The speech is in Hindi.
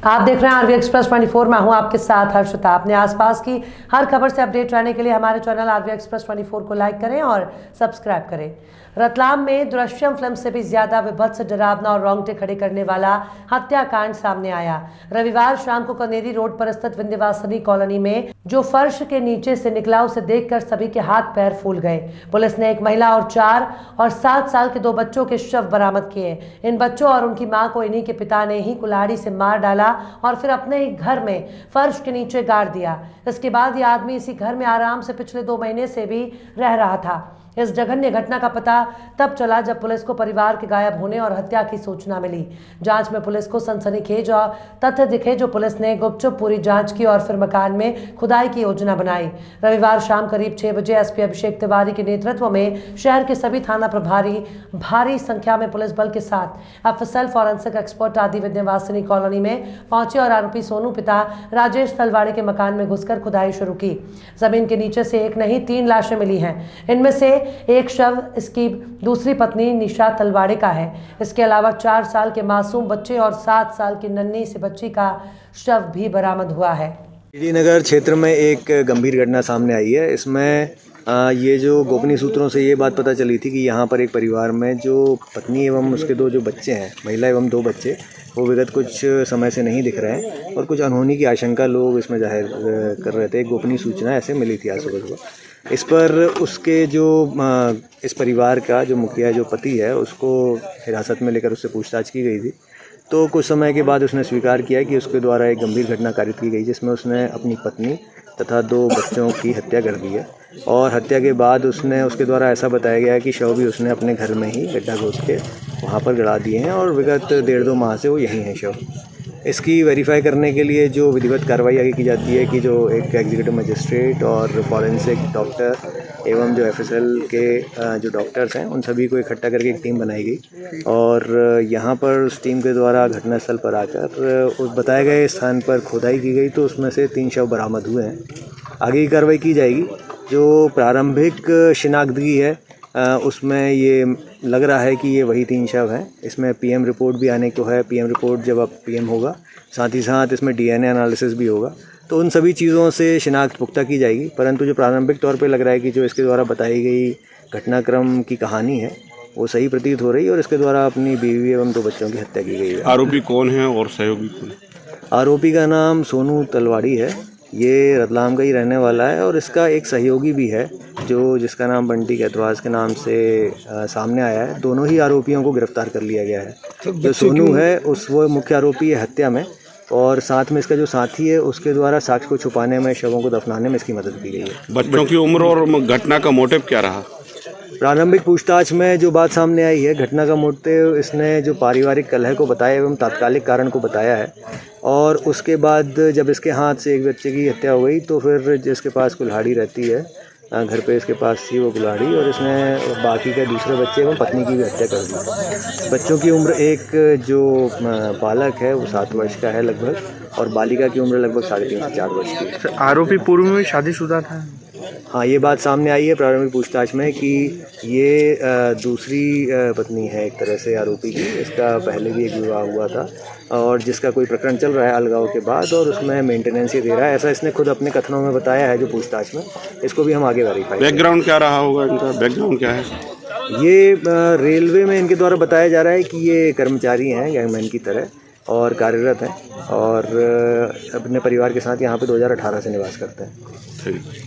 आप देख रहे हैं आरवी एक्सप्रेस 24। मैं हूं आपके साथ हर्षिता। अपने आसपास की हर खबर से अपडेट रहने के लिए हमारे चैनल आरवी एक्सप्रेस 24 को लाइक करें और सब्सक्राइब करें। रतलाम में दृश्यम फिल्म से भी ज्यादा विभत्स, डरावना और रोंगटे खड़े करने वाला हत्याकांड सामने आया। रविवार शाम को कनेरी रोड पर स्थित विंध्यवासिनी कॉलोनी में जो फर्श के नीचे से निकला, उसे देखकर सभी के हाथ पैर फूल गए। पुलिस ने एक महिला और 4 और 7 साल के 2 बच्चों के शव बरामद किए। इन बच्चों और उनकी मां को इन्हीं के पिता ने ही कुल्हाड़ी से मार डाला और फिर अपने ही घर में फर्श के नीचे गाड़ दिया। इसके बाद ये आदमी इसी घर में आराम से पिछले 2 महीने से भी रह रहा था। इस जघन्य घटना का पता तब चला जब पुलिस को परिवार के गायब होने और हत्या की सूचना मिली। जांच में पुलिस को सनसनीखेज और तथ्य दिखे, जो पुलिस ने गुपचुप पूरी जांच की और फिर मकान में खुदाई की योजना बनाई। रविवार शाम करीब 6 बजे एसपी अभिषेक तिवारी के नेतृत्व में शहर के सभी थाना प्रभारी भारी संख्या में पुलिस बल के साथ एफएसएल, फॉरेंसिक एक्सपर्ट आदि विंध्यवासिनी कॉलोनी में पहुंचे और आरोपी सोनू पिता राजेश तलवाड़े के मकान में घुसकर खुदाई शुरू की। जमीन के नीचे से एक नहीं 3 लाशें मिली हैं। इनमें से एक शव इसकी दूसरी पत्नी निशा तलवाड़े का है। इसके अलावा 4 साल के मासूम बच्चे और 7 साल की नन्ही सी बच्ची का शव भी बरामद हुआ है। श्रीनगर क्षेत्र में एक गंभीर घटना सामने आई है। इसमें ये जो गोपनीय सूत्रों से ये बात पता चली थी कि यहाँ पर एक परिवार में जो पत्नी एवं उसके 2 जो बच्चे हैं, महिला एवं 2 बच्चे, वो विगत कुछ समय से नहीं दिख रहे हैं और कुछ अनहोनी की आशंका लोग इसमें जाहिर कर रहे थे। एक गोपनीय सूचना ऐसे मिली थी आज सुबह। इस पर उसके जो इस परिवार का जो मुखिया, जो पति है, उसको हिरासत में लेकर उससे पूछताछ की गई थी। तो कुछ समय के बाद उसने स्वीकार किया कि उसके द्वारा एक गंभीर घटना कारित की गई, जिसमें उसने अपनी पत्नी तथा 2 बच्चों की हत्या कर दी है। और हत्या के बाद उसके द्वारा ऐसा बताया गया है कि शव भी उसने अपने घर में ही गड्ढा खोद के वहाँ पर गड़ा दिए हैं और विगत 1.5-2 माह से वो यहीं हैं शव। इसकी वेरीफाई करने के लिए जो विधिवत कार्रवाई आगे की जाती है कि जो एक एग्जीक्यूटिव मजिस्ट्रेट और फॉरेंसिक डॉक्टर एवं जो एफएसएल के जो डॉक्टर्स हैं, उन सभी को इकट्ठा करके एक टीम बनाई गई और यहाँ पर उस टीम के द्वारा घटनास्थल पर आकर उस बताए गए स्थान पर खुदाई की गई, तो उसमें से 3 शव बरामद हुए हैं। आगे की कार्रवाई की जाएगी। जो प्रारंभिक शिनाख्तगी है उसमें ये लग रहा है कि ये वही 3 शव हैं। इसमें पीएम रिपोर्ट भी आने को है। पीएम रिपोर्ट जब अब पीएम होगा, साथ ही साथ इसमें डीएनए एनालिसिस भी होगा, तो उन सभी चीज़ों से शिनाख्त पुख्ता की जाएगी। परंतु जो प्रारंभिक तौर पे लग रहा है कि जो इसके द्वारा बताई गई घटनाक्रम की कहानी है, वो सही प्रतीत हो रही है और इसके द्वारा अपनी बीवी एवं 2 बच्चों की हत्या की गई है। आरोपी कौन है और सहयोगी कौन है? आरोपी का नाम सोनू तलवाड़ी है। ये रतलाम का ही रहने वाला है और इसका एक सहयोगी भी है जिसका नाम बंटी कैतवास के नाम से सामने आया है। दोनों ही आरोपियों को गिरफ्तार कर लिया गया है। जो सोनू है वो मुख्य आरोपी है हत्या में, और साथ में इसका जो साथी है उसके द्वारा साक्ष्य को छुपाने में, शवों को दफनाने में इसकी मदद की गई है। बच्चों की उम्र और घटना का मोटिव क्या रहा? प्रारंभिक पूछताछ में जो बात सामने आई है, घटना का मोटिव इसने जो पारिवारिक कलह को बताया एवं तात्कालिक कारण को बताया है। और उसके बाद जब इसके हाथ से एक बच्चे की हत्या हो गई, तो फिर जिसके पास कुल्हाड़ी रहती है, घर पे इसके पास थी वो कुल्हाड़ी, और इसने बाकी के दूसरे बच्चे एवं पत्नी की भी हत्या कर दी। बच्चों की उम्र, एक जो बालक है वो 7 वर्ष का है लगभग, और बालिका की उम्र लगभग 3.5 से 4 वर्ष की। आरोपी पूर्व में शादीशुदा था? हाँ, ये बात सामने आई है प्रारंभिक पूछताछ में कि ये दूसरी पत्नी है एक तरह से आरोपी की। इसका पहले भी एक विवाह हुआ था और जिसका कोई प्रकरण चल रहा है अलगाव के बाद, और उसमें मेंटेनेंस ही दे रहा है, ऐसा इसने खुद अपने कथनों में बताया है जो पूछताछ में। इसको भी हम आगे वेरीफाई। बैकग्राउंड क्या रहा होगा इनका? बैकग्राउंड क्या है? ये रेलवे में इनके द्वारा बताया जा रहा है कि ये कर्मचारी हैं गैंगमैन की तरह और कार्यरत हैं, और अपने परिवार के साथ यहाँ पे 2018 से निवास करते हैं। ठीक।